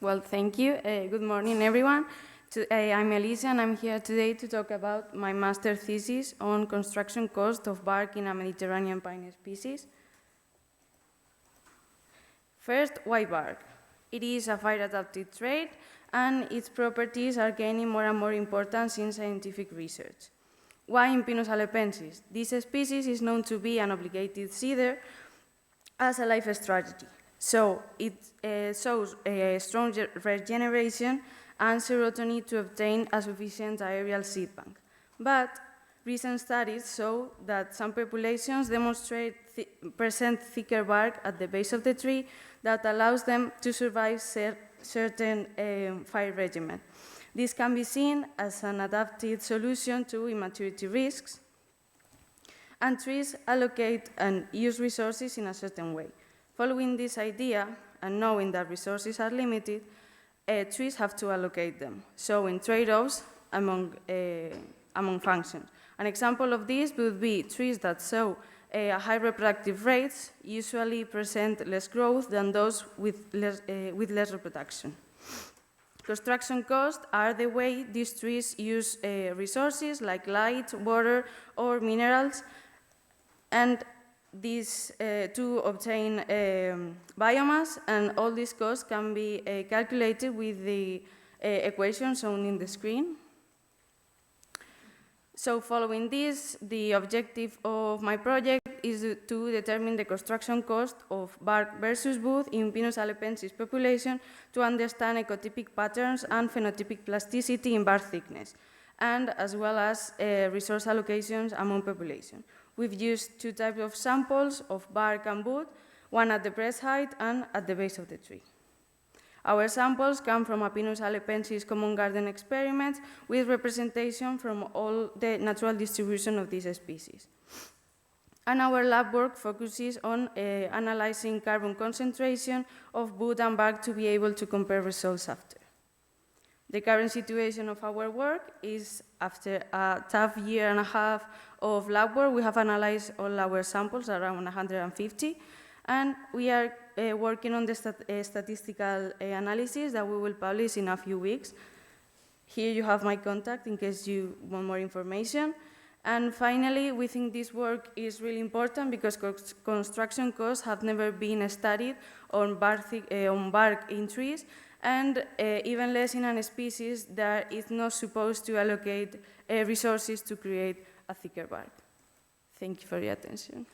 Well, thank you. Good morning, everyone. I'm Elisa, and I'm here today to talk about my master thesis on construction cost of bark in a Mediterranean pine species. First, why bark? It is a fire-adapted trait, and its properties are gaining more and more importance in scientific research. Why in Pinus halepensis? This species is known to be an obligated seeder as a life strategy. So it shows a strong regeneration and zero need to obtain a sufficient aerial seed bank. But recent studies show that some populations present thicker bark at the base of the tree that allows them to survive certain fire regimen. This can be seen as an adapted solution to immaturity risks, and trees allocate and use resources in a certain way. Following this idea, and knowing that resources are limited, trees have to allocate them, showing trade-offs among functions. An example of this would be trees that show high reproductive rates usually present less growth than those with less reproduction. Construction costs are the way these trees use resources like light, water, or minerals, and these to obtain biomass, and all these costs can be calculated with the equation shown in the screen. So following this, the objective of my project is to determine the construction cost of bark versus wood in Pinus halepensis population to understand ecotypic patterns and phenotypic plasticity in bark thickness, and as well as resource allocations among population. We've used two types of samples of bark and wood, one at the breast height and at the base of the tree. Our samples come from a Pinus halepensis common garden experiment with representation from all the natural distribution of this species. And our lab work focuses on analyzing carbon concentration of wood and bark to be able to compare results after. The current situation of our work is, after a tough year and a half of lab work, we have analyzed all our samples, around 150, and we are working on the statistical analysis that we will publish in a few weeks. Here you have my contact in case you want more information. And finally, we think this work is really important because construction costs have never been studied on bark in trees, and even less in a species that is not supposed to allocate resources to create a thicker bark. Thank you for your attention.